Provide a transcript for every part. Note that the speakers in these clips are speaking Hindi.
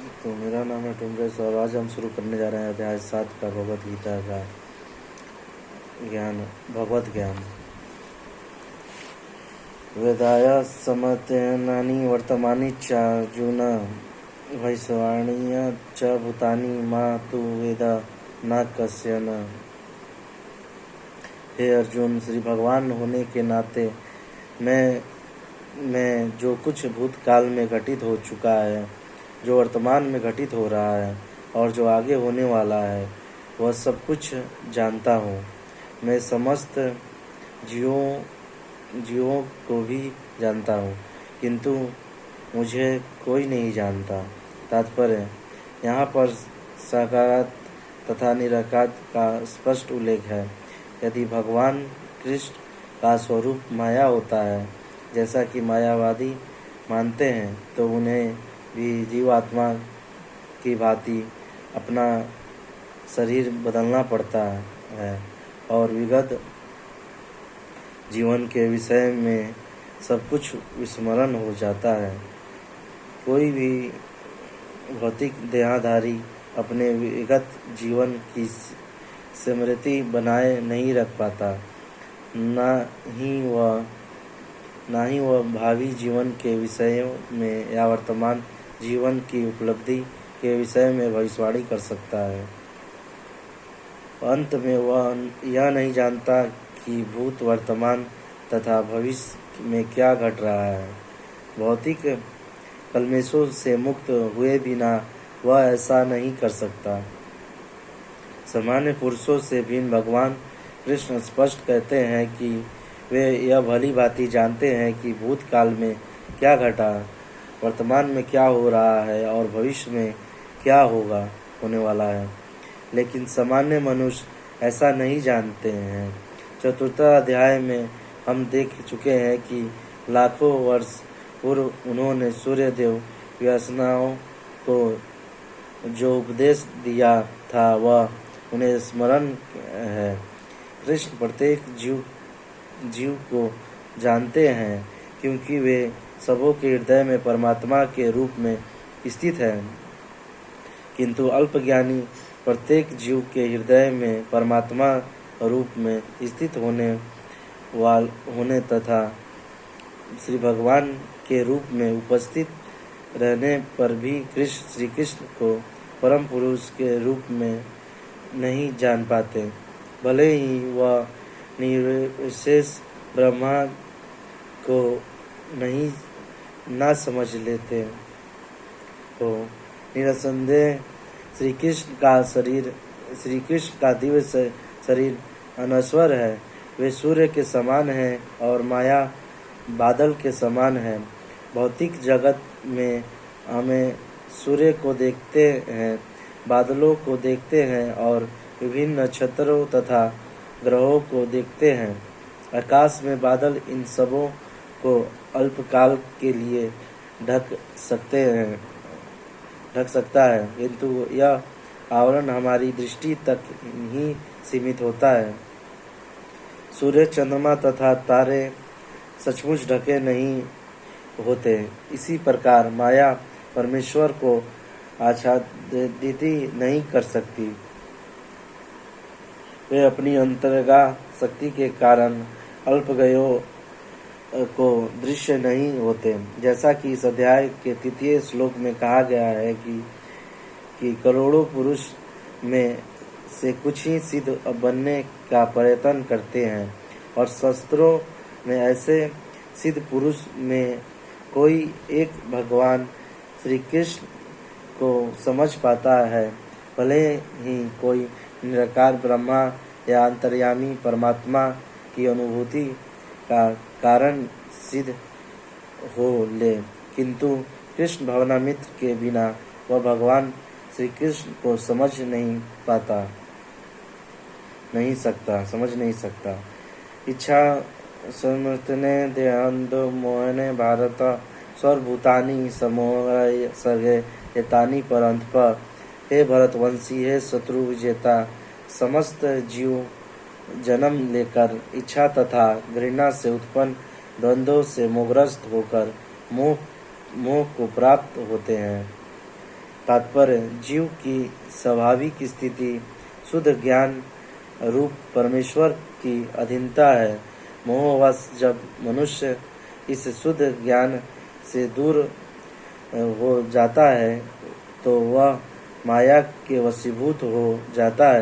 तो मेरा नाम है टुमरेश और आज हम शुरू करने जा रहे हैं अध्याय 7 का भगवत गीता का भगवत ज्ञान। वेदाय समतेनानि वर्तमानि च अर्जुन वैश्वाणीय च भूतानि मा तु वेद न कस्यन। हे अर्जुन, श्री भगवान होने के नाते मैं जो कुछ भूतकाल में घटित हो चुका है, जो वर्तमान में घटित हो रहा है और जो आगे होने वाला है, वह सब कुछ जानता हूँ। मैं समस्त जीवों को भी जानता हूँ, किंतु मुझे कोई नहीं जानता। तात्पर्य: यहाँ पर साकारात तथा निराकात का स्पष्ट उल्लेख है। यदि भगवान कृष्ण का स्वरूप माया होता है, जैसा कि मायावादी मानते हैं, तो उन्हें भी जीवात्मा की भांति अपना शरीर बदलना पड़ता है और विगत जीवन के विषय में सब कुछ विस्मरण हो जाता है। कोई भी भौतिक देहधारी अपने विगत जीवन की स्मृति बनाए नहीं रख पाता, ना ही वह भावी जीवन के विषयों में या वर्तमान जीवन की उपलब्धि के विषय में भविष्यवाणी कर सकता है। अंत में वह यह नहीं जानता कि भूत, वर्तमान तथा भविष्य में क्या घट रहा है। भौतिक कल्मेशों से मुक्त हुए बिना वह ऐसा नहीं कर सकता। सामान्य पुरुषों से भिन्न भगवान कृष्ण स्पष्ट कहते हैं कि वे यह भली भांति जानते हैं कि भूतकाल में क्या घटा, वर्तमान में क्या हो रहा है और भविष्य में क्या होने वाला है। लेकिन सामान्य मनुष्य ऐसा नहीं जानते हैं। चतुर्थ अध्याय में हम देख चुके हैं कि लाखों वर्ष पूर्व उन्होंने सूर्यदेव व्यसनाओं को जो उपदेश दिया था वह उन्हें स्मरण है। कृष्ण प्रत्येक जीव को जानते हैं, क्योंकि वे सबों के हृदय में परमात्मा के रूप में स्थित हैं। किंतु अल्पज्ञानी प्रत्येक जीव के हृदय में परमात्मा रूप में स्थित होने तथा श्री भगवान के रूप में उपस्थित रहने पर भी श्री कृष्ण को परम पुरुष के रूप में नहीं जान पाते। भले ही वह निर्विशेष ब्रह्मा को ना समझ लेते हो। निरसंदेह श्री कृष्ण का दिव्य शरीर अनश्वर है। वे सूर्य के समान हैं और माया बादल के समान है। भौतिक जगत में हमें सूर्य को देखते हैं, बादलों को देखते हैं और विभिन्न नक्षत्रों तथा ग्रहों को देखते हैं। आकाश में बादल इन सबों को अल्पकाल के लिए ढक सकता है, किंतु यह आवरण हमारी दृष्टि तक ही सीमित होता है। सूर्य, चंद्रमा तथा तारे सचमुच ढके नहीं होते। इसी प्रकार माया परमेश्वर को आच्छादित नहीं कर सकती। वे अपनी अंतर्गा शक्ति के कारण अल्पज्ञों को दृश्य नहीं होते। जैसा कि इस अध्याय के 3 श्लोक में कहा गया है कि करोड़ों पुरुष में से कुछ ही सिद्ध बनने का प्रयत्न करते हैं और शास्त्रों में ऐसे सिद्ध पुरुष में कोई एक भगवान श्री कृष्ण को समझ पाता है। भले ही कोई निराकार ब्रह्मा या अंतर्यामी परमात्मा की अनुभूति का कारण सिद्ध हो ले, किंतु कृष्ण भावनामृत के बिना वह भगवान श्री कृष्ण को समझ नहीं सकता। इच्छा समर्थने देहांदो मोहने भारत सर्वभूतानि समोहय सर्गे एतानि परंतप। हे भरतवंशी, हे शत्रु विजेता, समस्त जीव जन्म लेकर इच्छा तथा घृणा से उत्पन्न द्वंद्वों से मोहग्रस्त होकर मोह को प्राप्त होते हैं। तात्पर्य जीव की स्वाभाविक स्थिति शुद्ध ज्ञान रूप परमेश्वर की अधीनता है। मोहवश जब मनुष्य इस शुद्ध ज्ञान से दूर हो जाता है तो वह माया के वशीभूत हो जाता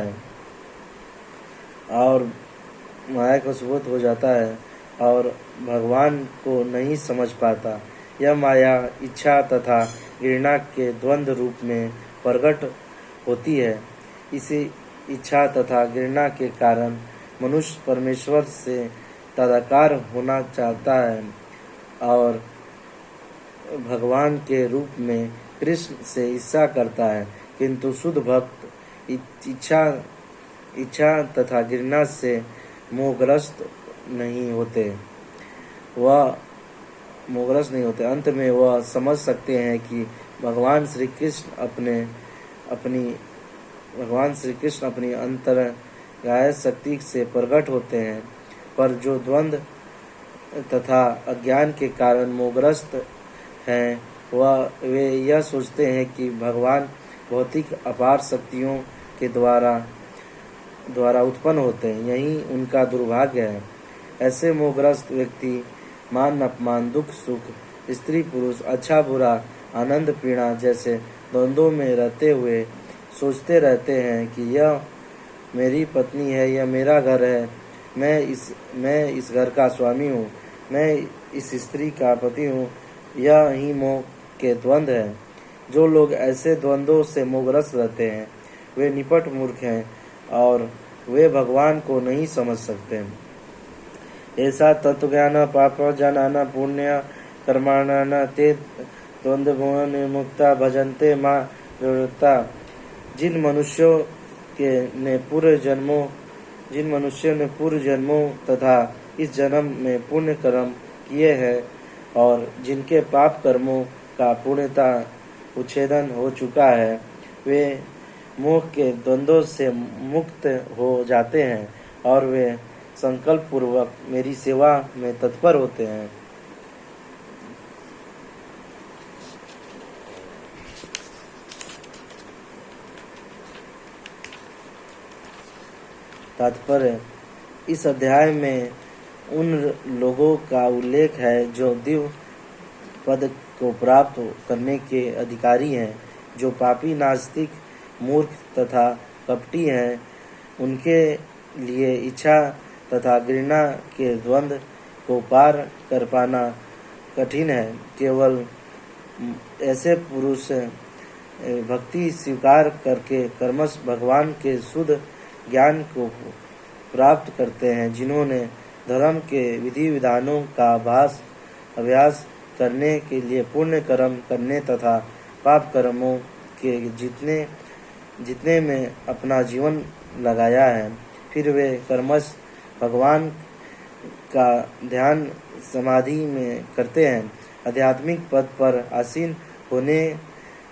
है और भगवान को नहीं समझ पाता। यह माया इच्छा तथा घृणा के द्वंद्व रूप में प्रकट होती है। इसी इच्छा तथा घृणा के कारण मनुष्य परमेश्वर से तदाकार होना चाहता है और भगवान के रूप में कृष्ण से ईर्ष्या करता है, किंतु शुद्ध भक्त इच्छा तथा घृणा से मोहग्रस्त नहीं होते। अंत में वह समझ सकते हैं कि भगवान श्री कृष्ण अपनी अंतर्गाय शक्ति से प्रकट होते हैं, पर जो द्वंद्व तथा अज्ञान के कारण मोहग्रस्त हैं वे यह सोचते हैं कि भगवान भौतिक अपार शक्तियों के द्वारा उत्पन्न होते हैं। यही उनका दुर्भाग्य है। ऐसे मोहग्रस्त व्यक्ति मान अपमान, दुख सुख, स्त्री पुरुष, अच्छा बुरा, आनंद पीड़ा जैसे द्वंद्वों में रहते हुए सोचते रहते हैं कि यह मेरी पत्नी है, यह मेरा घर है, मैं इस घर का स्वामी हूँ, मैं इस स्त्री का पति हूँ। यह ही मोह के द्वंद्व है। जो लोग ऐसे द्वंद्वों से मोहग्रस्त रहते हैं वे निपट मूर्ख हैं और वे भगवान को नहीं समझ सकते। ऐसा तत्वज्ञान पाप जनाना पुण्य कर्माणा ते द्वंद्व मुक्ता भजन्ते मां प्रवृत्ता। जिन मनुष्यों ने पूर्व जन्मों तथा इस जन्म में पुण्य कर्म किए हैं और जिनके पाप कर्मों का पूर्णतः उच्छेदन हो चुका है, वे मोह के द्वंद्वों से मुक्त हो जाते हैं और वे संकल्प पूर्वक मेरी सेवा में तत्पर होते हैं। तात्पर्य इस अध्याय में उन लोगों का उल्लेख है जो दिव्य पद को प्राप्त करने के अधिकारी हैं, जो पापी, नास्तिक, मूर्ख तथा कपटी हैं। उनके लिए इच्छा तथा घृणा के द्वंद्व को पार कर पाना कठिन है। केवल ऐसे पुरुष भक्ति स्वीकार करके क्रमश भगवान के शुद्ध ज्ञान को प्राप्त करते हैं, जिन्होंने धर्म के विधि विधानों का अभ्यास करने के लिए पुण्य कर्म करने तथा पाप कर्मों के जितने में अपना जीवन लगाया है। फिर वे क्रमश भगवान का ध्यान समाधि में करते हैं। आध्यात्मिक पद पर आसीन होने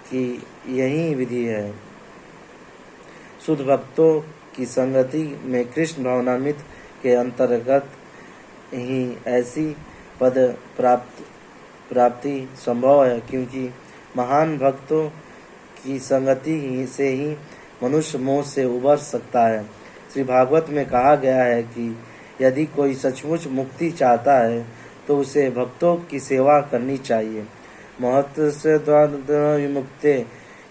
की यही विधि है। शुद्ध भक्तों की संगति में कृष्ण भावनामृत के अंतर्गत ही ऐसी पद प्राप्ति संभव है, क्योंकि महान भक्तों की संगति से ही मनुष्य मोह से उबर सकता है। श्री भागवत में कहा गया है कि यदि कोई सचमुच मुक्ति चाहता है तो उसे भक्तों की सेवा करनी चाहिए। महत्व से विमुक्ते,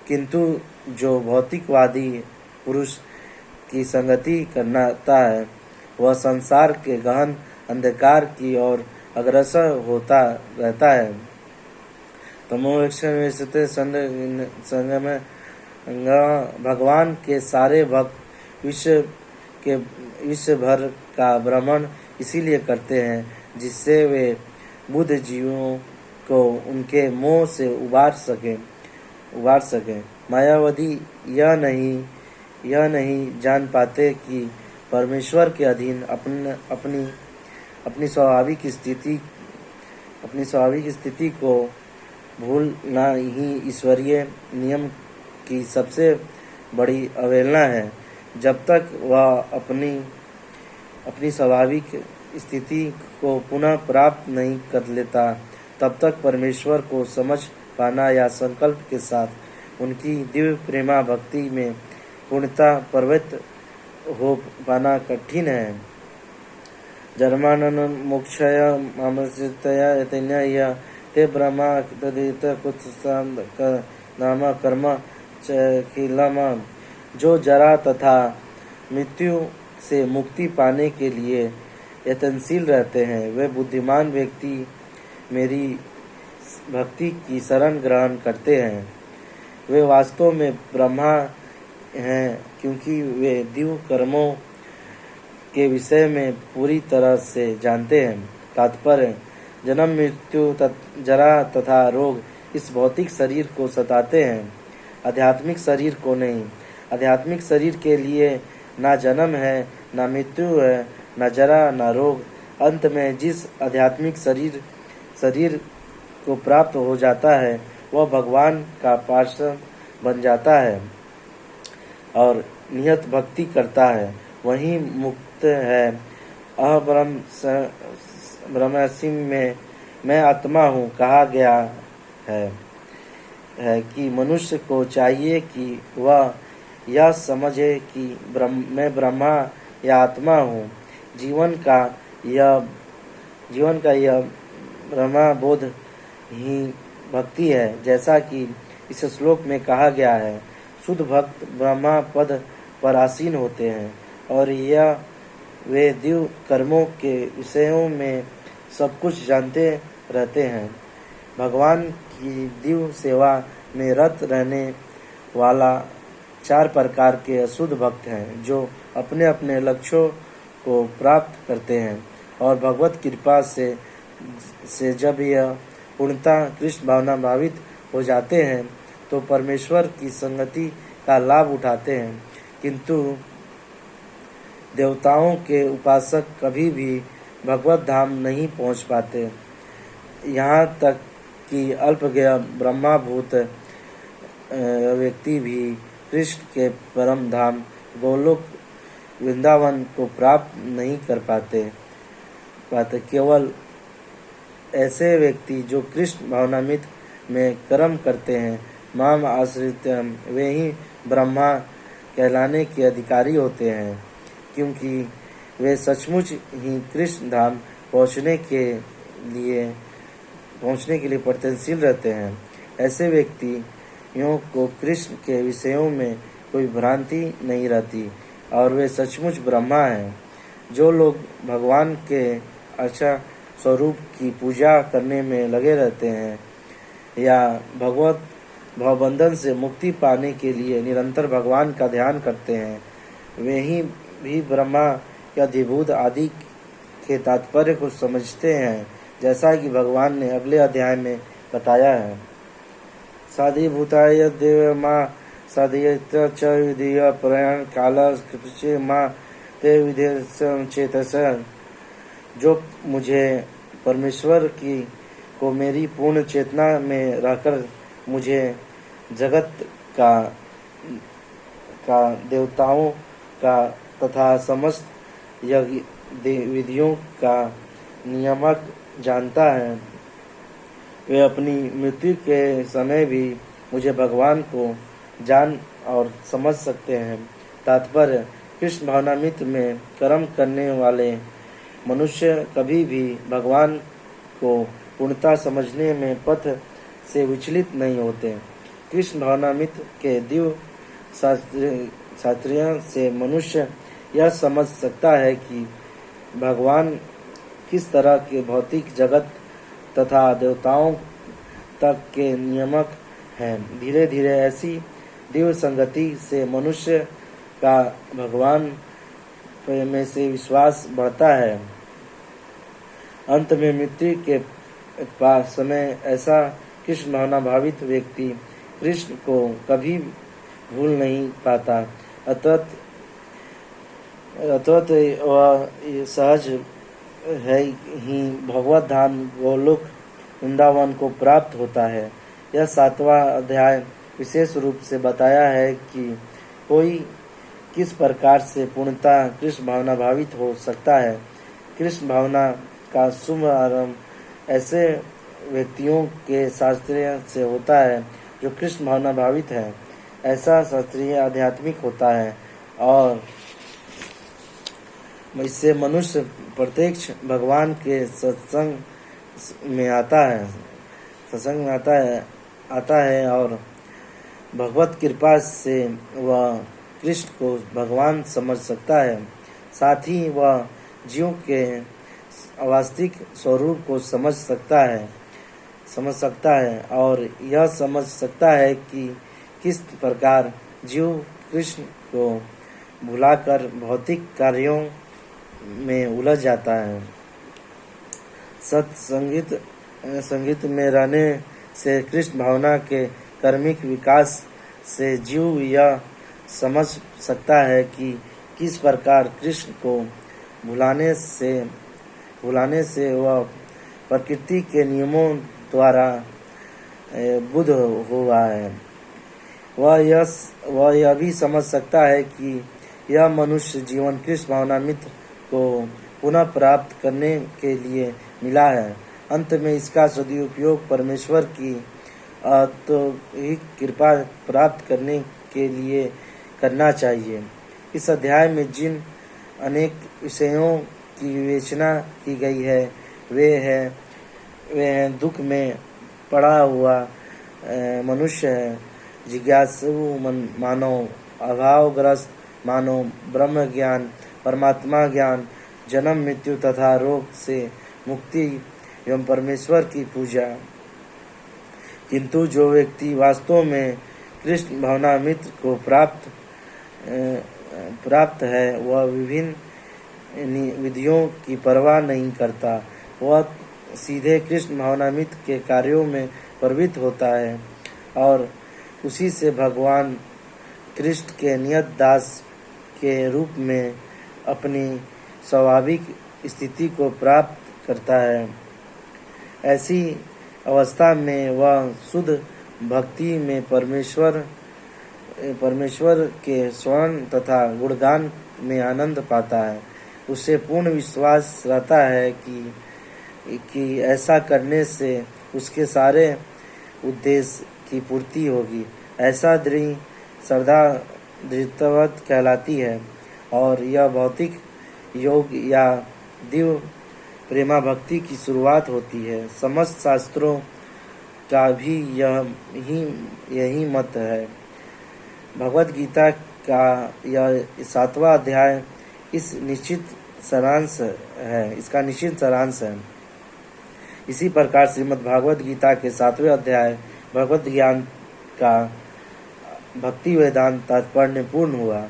किंतु जो भौतिकवादी पुरुष की संगति करता है वह संसार के गहन अंधकार की ओर अग्रसर होता रहता है। तमोक्षण संगम भगवान के सारे भक्त विश्व भर का भ्रमण इसीलिए करते हैं जिससे वे बुद्ध जीवों को उनके मोह से उबार सके। मायावादी यह नहीं जान पाते कि परमेश्वर के अधीन अपनी स्वाभाविक स्थिति को भूलना ही ईश्वरीय नियम की सबसे बड़ी अवहेलना है। जब तक वह अपनी स्वाभाविक स्थिति को पुनः प्राप्त नहीं कर लेता, तब तक परमेश्वर को समझ पाना या संकल्प के साथ उनकी दिव्य प्रेमा भक्ति में पूर्णता प्रवृत्त हो पाना कठिन है। जन्मानन मोक्षय मामसितया यतन्य ते ब्रह्मा तदित कुछ नाम कर्म चकिलम। जो जरा तथा मृत्यु से मुक्ति पाने के लिए यत्नशील रहते हैं, वे बुद्धिमान व्यक्ति मेरी भक्ति की शरण ग्रहण करते हैं। वे वास्तव में ब्रह्मा हैं, क्योंकि वे दिव्य कर्मों के विषय में पूरी तरह से जानते हैं। तात्पर्य: जन्म मृत्यु जरा तथा रोग इस भौतिक शरीर को सताते हैं, आध्यात्मिक शरीर को नहीं। आध्यात्मिक शरीर के लिए ना जन्म है, ना मृत्यु है, न जरा न रोग। अंत में जिस आध्यात्मिक शरीर को प्राप्त हो जाता है, वह भगवान का पार्षद बन जाता है और नियत भक्ति करता है, वही मुक्त है। ब्रह्मसि में मैं आत्मा हूँ कहा गया है कि मनुष्य को चाहिए कि वह यह समझे कि मैं ब्रह्मा या आत्मा हूँ। जीवन का यह ब्रह्मा बोध ही भक्ति है, जैसा कि इस श्लोक में कहा गया है। शुद्ध भक्त ब्रह्मा पद पर आसीन होते हैं और यह वे दिव्य कर्मों के विषयों में सब कुछ जानते रहते हैं। भगवान की दिव्य सेवा में रत रहने वाला 4 प्रकार के अशुद्ध भक्त हैं, जो अपने अपने लक्ष्यों को प्राप्त करते हैं और भगवत कृपा से जब यह पूर्णता कृष्ण भावना भावित हो जाते हैं तो परमेश्वर की संगति का लाभ उठाते हैं। किंतु देवताओं के उपासक कभी भी भगवत धाम नहीं पहुंच पाते। यहाँ तक कि अल्पज्ञ ब्रह्माभूत व्यक्ति भी कृष्ण के परम धाम गोलोक वृंदावन को प्राप्त नहीं कर पाते। केवल ऐसे व्यक्ति जो कृष्ण भावनामृत में कर्म करते हैं, माम आश्रित, वे ही ब्रह्मा कहलाने के अधिकारी होते हैं, क्योंकि वे सचमुच ही कृष्ण धाम पहुँचने के लिए प्रयत्नशील रहते हैं। ऐसे व्यक्तियों को कृष्ण के विषयों में कोई भ्रांति नहीं रहती और वे सचमुच ब्रह्मा हैं। जो लोग भगवान के अच्छा स्वरूप की पूजा करने में लगे रहते हैं या भगवत भवबंधन से मुक्ति पाने के लिए निरंतर भगवान का ध्यान करते हैं, वे ही भी ब्रह्मा या अधिभूत आदि के तात्पर्य को समझते हैं, जैसा कि भगवान ने अगले अध्याय में बताया है। साधिभूताय देव माँ साधयत च विधेय प्रयाण काल कृपचे माँ ते विधेय चेतस। जो मुझे परमेश्वर की को मेरी पूर्ण चेतना में रहकर मुझे जगत का देवताओं का तथा समस्त विधियों का नियामक जानता है, वे अपनी मृत्यु के समय भी मुझे भगवान को जान और समझ सकते हैं। तात्पर्य: कृष्ण भावनामृत में कर्म करने वाले मनुष्य कभी भी भगवान को पूर्णता समझने में पथ से विचलित नहीं होते। कृष्ण भावनामृत के दिव्य शास्त्रों से मनुष्य यह समझ सकता है कि भगवान किस तरह के भौतिक जगत तथा देवताओं तक के नियामक हैं। धीरे धीरे ऐसी दिव्य संगति से मनुष्य का भगवान में से विश्वास बढ़ता है। अंत में मृत्यु के समय ऐसा कृष्ण भावना भावित व्यक्ति कृष्ण को कभी भूल नहीं पाता। अतः वह सहज है ही भगवत धाम गोलोक वृंदावन को प्राप्त होता है। यह 7वां अध्याय विशेष रूप से बताया है कि कोई किस प्रकार से पूर्णता कृष्ण भावना भावित हो सकता है। कृष्ण भावना का शुभ आरंभ ऐसे व्यक्तियों के शास्त्र से होता है जो कृष्ण भावना भावित है, ऐसा शास्त्रीय आध्यात्मिक होता है और इससे मनुष्य प्रत्यक्ष भगवान के सत्संग में आता है और भगवत कृपा से वह कृष्ण को भगवान समझ सकता है। साथ ही वह जीव के वास्तविक स्वरूप को समझ सकता है और यह समझ सकता है कि किस प्रकार जीव कृष्ण को भुलाकर भौतिक कार्यों में उलझ जाता है। संगीत में रहने से कृष्ण भावना के कर्मिक विकास से जीव यह समझ सकता है कि किस प्रकार कृष्ण को भुलाने से वह प्रकृति के नियमों द्वारा बुद्ध हुआ है। वह यह भी समझ सकता है कि यह मनुष्य जीवन कृष्ण भावनामृत को पुनः प्राप्त करने के लिए मिला है। अंत में इसका सदुपयोग परमेश्वर की अतोहिक कृपा प्राप्त करने के लिए करना चाहिए। इस अध्याय में जिन अनेक विषयों की विवेचना की गई है वे हैं दुख में पड़ा हुआ मनुष्य है, जिज्ञासु मानव, अभावग्रस्त मानव, ब्रह्म ज्ञान, परमात्मा ज्ञान, जन्म मृत्यु तथा रोग से मुक्ति एवं परमेश्वर की पूजा। किंतु जो व्यक्ति वास्तव में कृष्ण भावनामृत को प्राप्त है वह विभिन्न विधियों की परवाह नहीं करता। वह सीधे कृष्ण भावनामृत के कार्यों में प्रवृत्त होता है और उसी से भगवान कृष्ण के नियत दास के रूप में अपनी स्वाभाविक स्थिति को प्राप्त करता है। ऐसी अवस्था में वह शुद्ध भक्ति में परमेश्वर के स्वर्ण तथा गुणगान में आनंद पाता है। उसे पूर्ण विश्वास रहता है कि ऐसा करने से उसके सारे उद्देश्य की पूर्ति होगी। ऐसा दृढ़ श्रद्धा दृढ़वत कहलाती है और यह भौतिक योग या दिव्य प्रेमा भक्ति की शुरुआत होती है। समस्त शास्त्रों का भी यही मत है। भगवद गीता का यह 7वां अध्याय इसका निश्चित सारांश है। इसी प्रकार श्रीमद् भागवत गीता के 7वें अध्याय भगवत ज्ञान का भक्ति वेदांत तात्पर्य पूर्ण हुआ।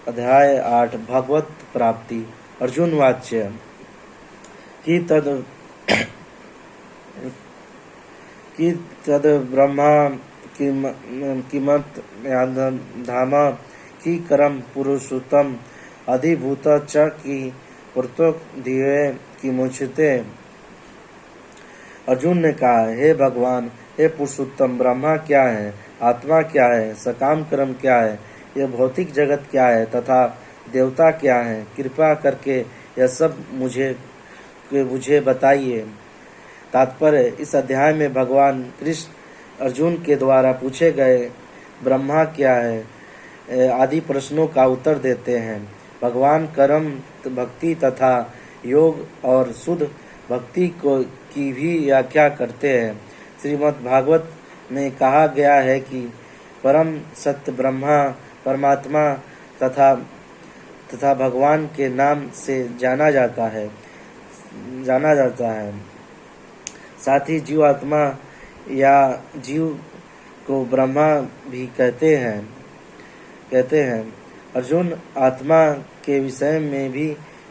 अध्याय 8 भगवत प्राप्ति। अर्जुन वाच्य कि तद ब्रह्मा किमत धाम कि करम पुरुषोत्तम अधिभूत च कि पुरतोक दिवे कि मुचते। अर्जुन ने कहा, हे भगवान, हे पुरुषोत्तम, ब्रह्मा क्या है, आत्मा क्या है, सकाम कर्म क्या है, यह भौतिक जगत क्या है तथा देवता क्या है, कृपा करके यह सब मुझे बताइए। तात्पर्य, इस अध्याय में भगवान कृष्ण अर्जुन के द्वारा पूछे गए ब्रह्मा क्या है आदि प्रश्नों का उत्तर देते हैं। भगवान कर्म, भक्ति तथा योग और शुद्ध भक्ति की भी व्याख्या करते हैं। श्रीमद् भागवत में कहा गया है कि परम सत्य ब्रह्मा परमात्मा तथा भगवान के नाम से जाना जाता है। साथ ही जीवात्मा या जीव को ब्रह्मा भी कहते हैं। अर्जुन आत्मा के विषय में भी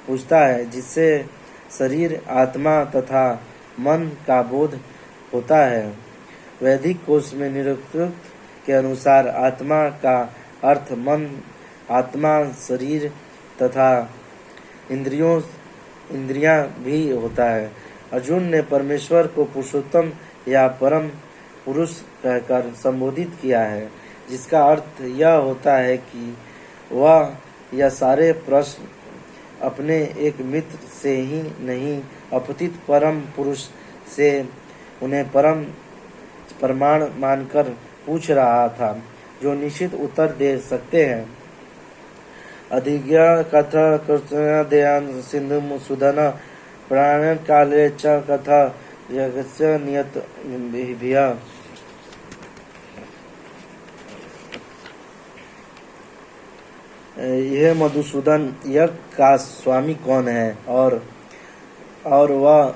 पूछता है, जिससे शरीर, आत्मा तथा मन का बोध होता है। वैदिक कोश में निरुक्त के अनुसार आत्मा का अर्थ मन, आत्मा, शरीर तथा इंद्रियां भी होता है। अर्जुन ने परमेश्वर को पुरुषोत्तम या परम पुरुष कहकर संबोधित किया है, जिसका अर्थ यह होता है कि वह यह सारे प्रश्न अपने एक मित्र से ही नहीं अपितु परम पुरुष से उन्हें प्रमाण मानकर पूछ रहा था, जो निश्चित उत्तर दे सकते हैं। अधिज्ञा कथा कृष्ण दयान सिंधु सुदन प्राण काले च कथा यज्ञ नियत भिया। यह मधुसूदन यज्ञ का स्वामी कौन है और वह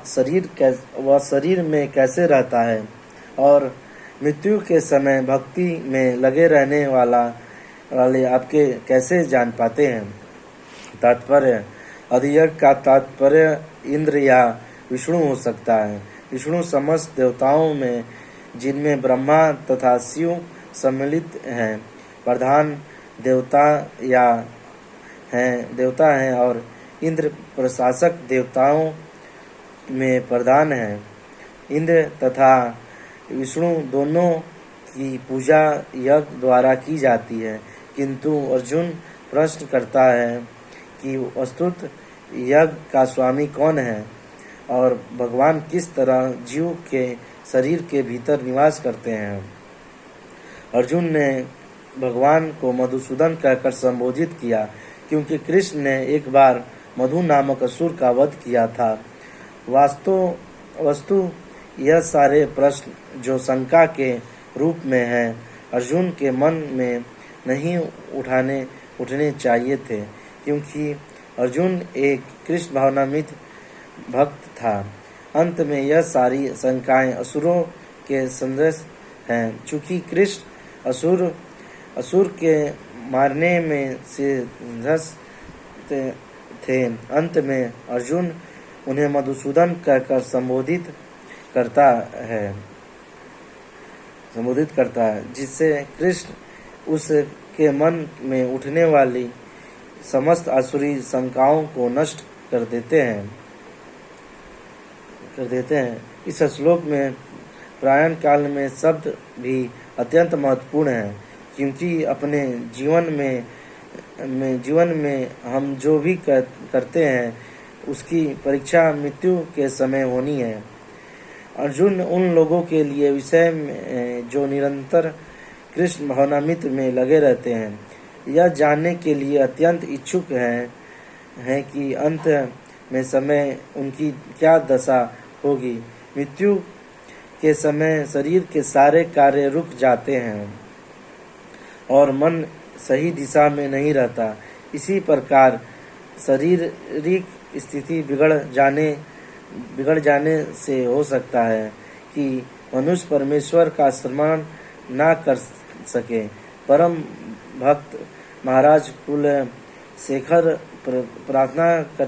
शरीर में कैसे रहता है और मृत्यु के समय भक्ति में लगे रहने वाले आपके कैसे जान पाते हैं। तात्पर्य अधियज्ञ का तात्पर्य इंद्र या विष्णु हो सकता है। विष्णु समस्त देवताओं में, जिनमें ब्रह्मा तथा शिव सम्मिलित हैं, प्रधान देवता हैं और इंद्र प्रशासक देवताओं में प्रधान है। इंद्र तथा विष्णु दोनों की पूजा यज्ञ द्वारा की जाती है, किंतु अर्जुन प्रश्न करता है कि वस्तुतः यज्ञ का स्वामी कौन है और भगवान किस तरह जीव के शरीर के भीतर निवास करते हैं। अर्जुन ने भगवान को मधुसूदन कहकर संबोधित किया, क्योंकि कृष्ण ने एक बार मधु नामक असुर का वध किया था। वस्तु यह सारे प्रश्न जो शंका के रूप में हैं, अर्जुन के मन में नहीं उठने चाहिए थे, क्योंकि अर्जुन एक कृष्ण भावनामृत भक्त था। अंत में यह सारी शंकाएं असुरों के सदृश हैं। चूंकि कृष्ण असुर के मारने में से थे, अंत में अर्जुन उन्हें मधुसूदन कहकर संबोधित करता है, जिससे कृष्ण उसके मन में उठने वाली समस्त आसुरी शंकाओं को नष्ट कर देते हैं। इस श्लोक में प्रयाण काल में शब्द भी अत्यंत महत्वपूर्ण है, क्योंकि अपने जीवन में हम जो भी करते हैं उसकी परीक्षा मृत्यु के समय होनी है। अर्जुन उन लोगों के लिए विषय में जो निरंतर कृष्ण भावनामृत में लगे रहते हैं, यह जानने के लिए अत्यंत इच्छुक हैं कि अंत में समय उनकी क्या दशा होगी। मृत्यु के समय शरीर के सारे कार्य रुक जाते हैं और मन सही दिशा में नहीं रहता। इसी प्रकार शारीरिक स्थिति बिगड़ जाने से हो सकता है कि मनुष्य परमेश्वर का सम्मान ना कर सके। परम भक्त महाराज कुल शेखर प्रार्थना कर